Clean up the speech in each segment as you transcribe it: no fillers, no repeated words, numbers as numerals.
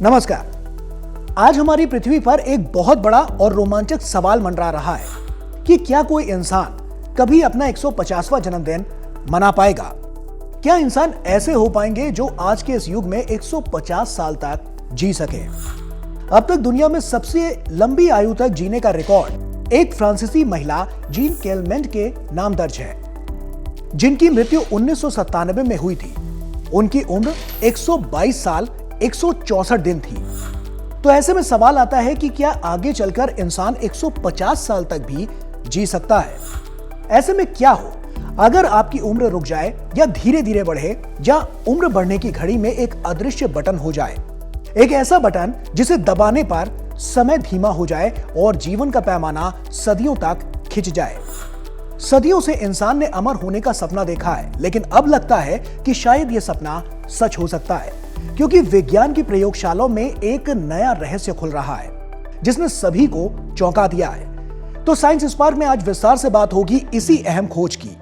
नमस्कार। आज हमारी पृथ्वी पर एक बहुत बड़ा और रोमांचक सवाल मंडरा रहा है कि क्या कोई इंसान कभी अपना 150वां जन्मदिन मना पाएगा? क्या इंसान ऐसे हो पाएंगे जो आज के इस युग में 150 साल तक जी सके? अब तक दुनिया में सबसे लंबी आयु तक जीने का रिकॉर्ड एक फ्रांसीसी महिला जीन केलमेंट के नाम दर्ज है, जिनकी मृत्यु 1997 में हुई थी। उनकी उम्र 122 साल 164 दिन थी। तो ऐसे में सवाल आता है कि क्या आगे चलकर इंसान 150 साल तक भी जी सकता है? ऐसे में क्या हो अगर आपकी उम्र रुक जाए या धीरे धीरे बढ़े, या उम्र बढ़ने की घड़ी में एक अदृश्य बटन हो जाए, एक ऐसा बटन जिसे दबाने पर समय धीमा हो जाए और जीवन का पैमाना सदियों तक खिंच जाए। सदियों से इंसान ने अमर होने का सपना देखा है, लेकिन अब लगता है कि शायद यह सपना सच हो सकता है, क्योंकि विज्ञान की प्रयोगशालाओं में एक नया रहस्य खुल रहा है जिसने सभी को चौंका दिया है। तो साइंस स्पार्क में आज विस्तार से बात होगी इसी अहम खोज की।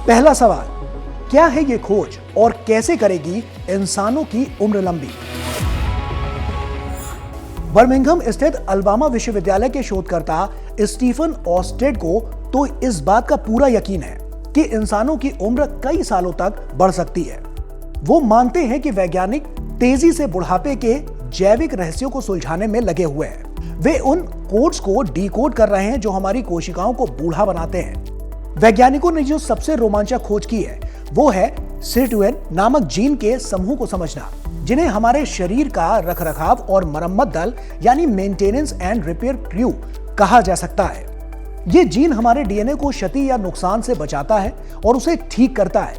पहला सवाल, क्या है ये खोज और कैसे करेगी इंसानों की उम्र लंबी? बर्मिंघम स्थित अल्बामा विश्वविद्यालय के शोधकर्ता स्टीफन ऑस्टेड को तो इस बात का पूरा यकीन है कि इंसानों की उम्र कई सालों तक बढ़ सकती है। वो मानते हैं कि वैज्ञानिक तेजी से बुढ़ापे के जैविक रहस्यों को सुलझाने में लगे हुए हैं। वे उन कोड्स को डिकोड कर रहे हैं जो हमारी कोशिकाओं को बूढ़ा बनाते हैं। वैज्ञानिकों ने जो सबसे रोमांचक खोज की है वो है सिर्टुइन नामक जीन के समूह को समझना, जिन्हें हमारे शरीर का रखरखाव और मरम्मत दल यानी मेंटेनेंस एंड रिपेयर क्रू कहा जा सकता है। ये जीन हमारे डीएनए को क्षति या नुकसान से बचाता है और उसे ठीक करता है,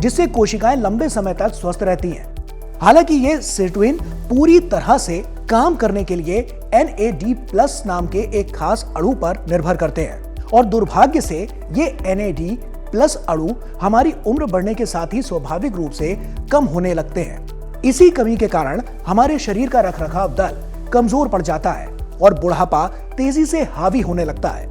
जिससे कोशिकाएं लंबे समय तक स्वस्थ रहती हैं। हालांकि ये सिर्टुइन पूरी तरह से काम करने के लिए NAD+ नाम के एक खास अणु पर निर्भर करते हैं, और दुर्भाग्य से ये NAD+ अणु हमारी उम्र बढ़ने के साथ ही स्वाभाविक रूप से कम होने लगते हैं। इसी कमी के कारण हमारे शरीर का रखरखाव दल कमजोर पड़ जाता है और बुढ़ापा तेजी से हावी होने लगता है।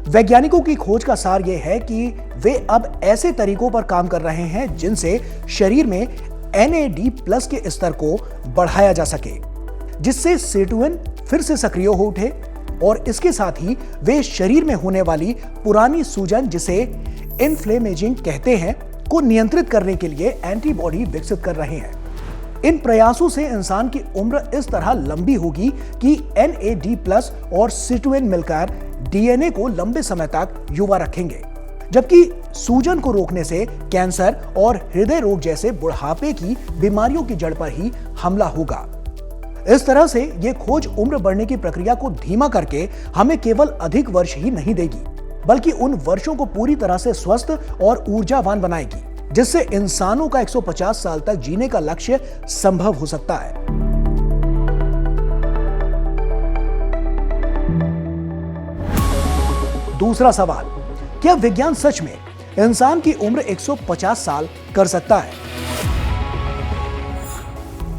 वैज्ञानिकों की खोज का सार यह है कि वे अब ऐसे तरीकों पर काम कर रहे हैं जिनसे शरीर में NAD+ के स्तर को बढ़ाया जा सके, जिससे सिर्टुइन फिर से सक्रिय हो उठे, और इसके साथ ही वे शरीर में होने वाली पुरानी सूजन, जिसे इन्फ्लेमेजिंग कहते हैं, को नियंत्रित करने के लिए एंटीबॉडी विकसित कर रहे हैं। इन प्रयासों से इंसान की उम्र इस तरह लंबी होगी कि NAD+ और सिर्टुइन मिलकर डीएनए को लंबे समय तक युवा रखेंगे, जबकि सूजन को रोकने से कैंसर और हृदय रोग जैसे बुढ़ापे की बीमारियों की जड़ पर ही हमला होगा। इस तरह से यह खोज उम्र बढ़ने की प्रक्रिया को धीमा करके हमें केवल अधिक वर्ष ही नहीं देगी, बल्कि उन वर्षों को पूरी तरह से स्वस्थ और ऊर्जावान बनाएगी, जिससे इंसानों का 150 साल तक जीने का लक्ष्य संभव हो सकता है। दूसरा सवाल, क्या विज्ञान सच में इंसान की उम्र 150 साल कर सकता है?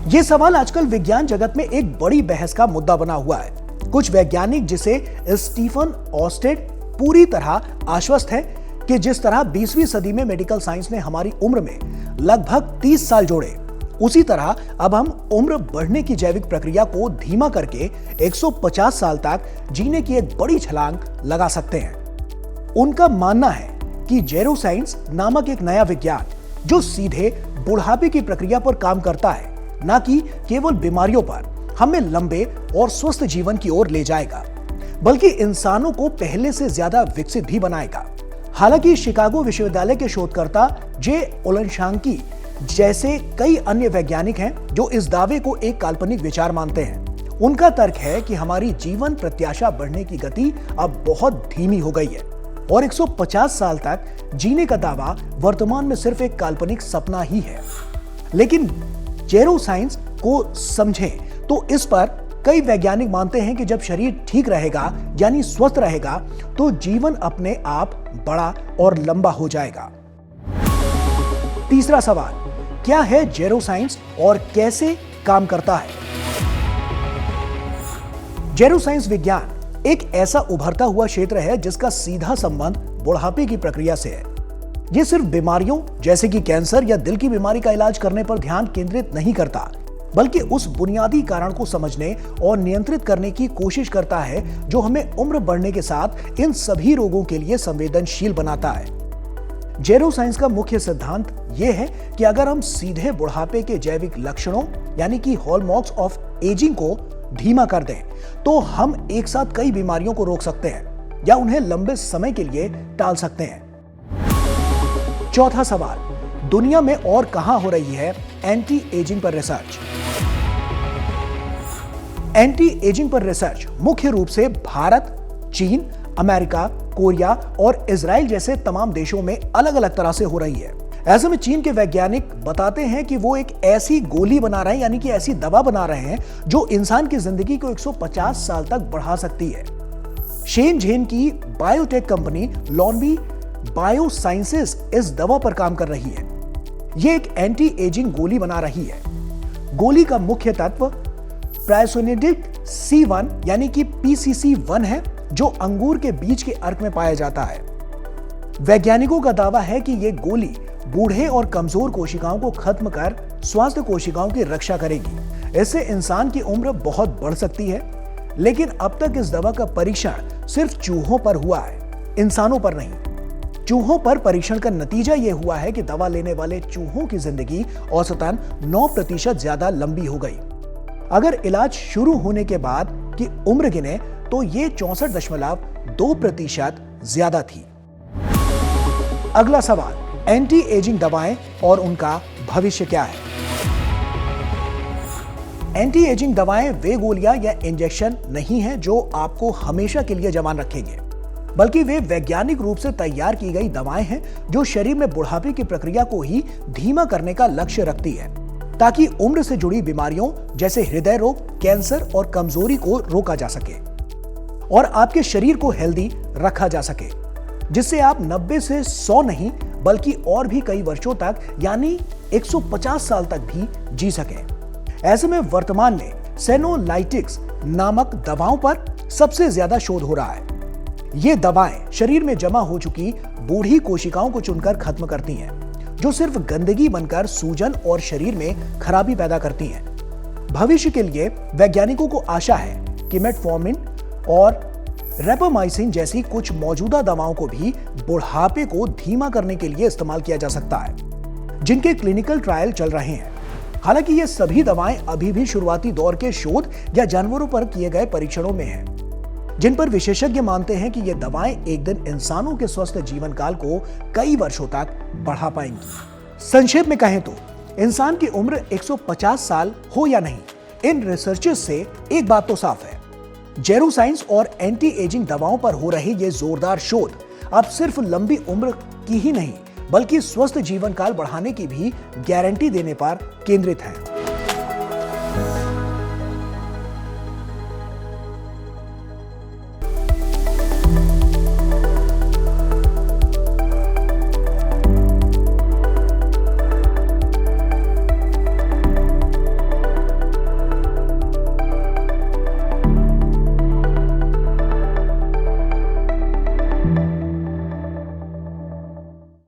यह सवाल आजकल विज्ञान जगत में एक बड़ी बहस का मुद्दा बना हुआ है। कुछ वैज्ञानिक, जिसे स्टीफन ऑस्टेड, पूरी तरह आश्वस्त हैं कि जिस तरह 20वीं सदी में मेडिकल साइंस ने हमारी उम्र में लगभग 30 साल जोड़े, उसी तरह अब हम उम्र बढ़ने की जैविक प्रक्रिया को धीमा करके 150 साल तक जीने की एक बड़ी छलांग लगा सकते हैं। उनका मानना है कि जेरोसाइंस नामक एक नया विज्ञान, जो सीधे बुढ़ापे की प्रक्रिया पर काम करता है, न कि केवल बीमारियों पर, हमें लंबे और स्वस्थ जीवन की ओर ले जाएगा, बल्कि इंसानों को पहले से ज्यादा विकसित भी बनाएगा। हालांकि शिकागो विश्वविद्यालय के शोधकर्ता जे ओलेनशांकी जैसे कई अन्य वैज्ञानिक हैं जो इस दावे को एक काल्पनिक विचार मानते हैं। उनका तर्क है कि हमारी जीवन प्रत्याशा बढ़ने की गति अब बहुत धीमी हो गई है और 150 साल तक जीने का दावा वर्तमान में सिर्फ एक काल्पनिक सपना ही है। लेकिन जेरोसाइंस को समझें तो इस पर कई वैज्ञानिक मानते हैं कि जब शरीर ठीक रहेगा यानी स्वस्थ रहेगा तो जीवन अपने आप बड़ा और लंबा हो जाएगा। तीसरा सवाल, क्या है जेरोसाइंस और कैसे काम करता है? जेरोसाइंस विज्ञान एक ऐसा उभरता हुआ क्षेत्र है जिसका सीधा संबंध बुढ़ापे की प्रक्रिया से है। यह सिर्फ बीमारियों जैसे कि कैंसर या दिल की बीमारी का इलाज करने पर ध्यान केंद्रित नहीं करता, बल्कि उस बुनियादी कारण को समझने और नियंत्रित करने की कोशिश करता है जो हमें उम्र बढ़ने के साथ इन सभी रोगों के लिए संवेदनशील बनाता है। जेरोसाइंस का मुख्य सिद्धांत यह है कि अगर हम सीधे बुढ़ापे के जैविक लक्षणों यानी कि हॉलमार्क्स ऑफ एजिंग को धीमा कर दें तो हम एक साथ कई बीमारियों को रोक सकते हैं या उन्हें लंबे समय के लिए टाल सकते हैं। चौथा सवाल, दुनिया में और कहां हो रही है एंटी एजिंग पर रिसर्च? एंटी एजिंग पर रिसर्च मुख्य रूप से भारत, चीन, अमेरिका, कोरिया और इजराइल जैसे तमाम देशों में अलग अलग तरह से हो रही है। ऐसे में चीन के वैज्ञानिक बताते हैं कि वो एक ऐसी गोली बना रहे हैं यानी कि ऐसी दवा बना रहे हैं जो इंसान की जिंदगी को 150 साल तक बढ़ा सकती है। शेनझेन की बायोटेक कंपनी लॉन्वी बायोसाइंसेस इस दवा पर काम कर रही है। ये एक एंटी एजिंग गोली बना रही है। गोली का मुख्य तत्व प्राइसोनिडिक C1 यानी कि PCC1 है जो अंगूर के बीज के अर्क में पाया जाता है। वैज्ञानिकों का दावा है कि यह गोली बूढ़े और कमजोर कोशिकाओं को खत्म कर स्वास्थ्य कोशिकाओं की रक्षा करेगी। इससे इंसान की उम्र बहुत बढ़ सकती है, लेकिन अब तक इस दवा का परीक्षण सिर्फ चूहों पर हुआ है, इंसानों पर नहीं। चूहों पर परीक्षण का नतीजा यह हुआ है कि दवा लेने वाले चूहों की जिंदगी औसतन 9% ज्यादा लंबी हो गई। अगर इलाज शुरू होने के बाद की उम्र गिने तो ये 64.2% ज्यादा थी। अगला सवाल, एंटी एजिंग दवाएं और उनका भविष्य क्या है? एंटी एजिंग दवाएं वे गोलियां या इंजेक्शन नहीं है जो आपको हमेशा के लिए जवान रखेंगे, बल्कि वे वैज्ञानिक रूप से तैयार की गई दवाएं हैं जो शरीर में बुढ़ापे की प्रक्रिया को ही धीमा करने का लक्ष्य रखती है ताकि उम्र से जुड़ी बीमारियों जैसे हृदय रोग, कैंसर और कमजोरी को रोका जा सके और आपके शरीर को हेल्दी रखा जा सके, जिससे आप 90 से 100 नहीं बल्कि और भी कई वर्षों तक यानी 150 साल तक भी जी सकें। ऐसे में वर्तमान में सेनोलाइटिक्स नामक दवाओं पर सबसे ज्यादा शोध हो रहा है। ये दवाएं शरीर में जमा हो चुकी बूढ़ी कोशिकाओं को चुनकर खत्म करती हैं, जो सिर्फ गंदगी बनकर सूजन और शरीर में खराबी पैदा करती हैं। भविष्य के लिए वैज्ञानिकों को आशा है कि मेटफॉर्मिन और रेपामाइसिन जैसी कुछ मौजूदा दवाओं को भी बुढ़ापे को धीमा करने के लिए इस्तेमाल किया जा सकता है, जिनके क्लिनिकल ट्रायल चल रहे हैं। हालांकि ये सभी दवाएं अभी भी शुरुआती दौर के शोध या जानवरों पर किए गए परीक्षणों में हैं, जिन पर विशेषज्ञ मानते हैं कि ये दवाएं एक दिन इंसानों के स्वस्थ जीवन काल को कई वर्षों तक बढ़ा पाएंगी। संक्षेप में कहें तो इंसान की उम्र 150 साल हो या नहीं, इन रिसर्चेस से एक बात तो साफ है, जेरोसाइंस और एंटी एजिंग दवाओं पर हो रहे ये जोरदार शोध अब सिर्फ लंबी उम्र की ही नहीं बल्कि स्वस्थ जीवन काल बढ़ाने की भी गारंटी देने पर केंद्रित है।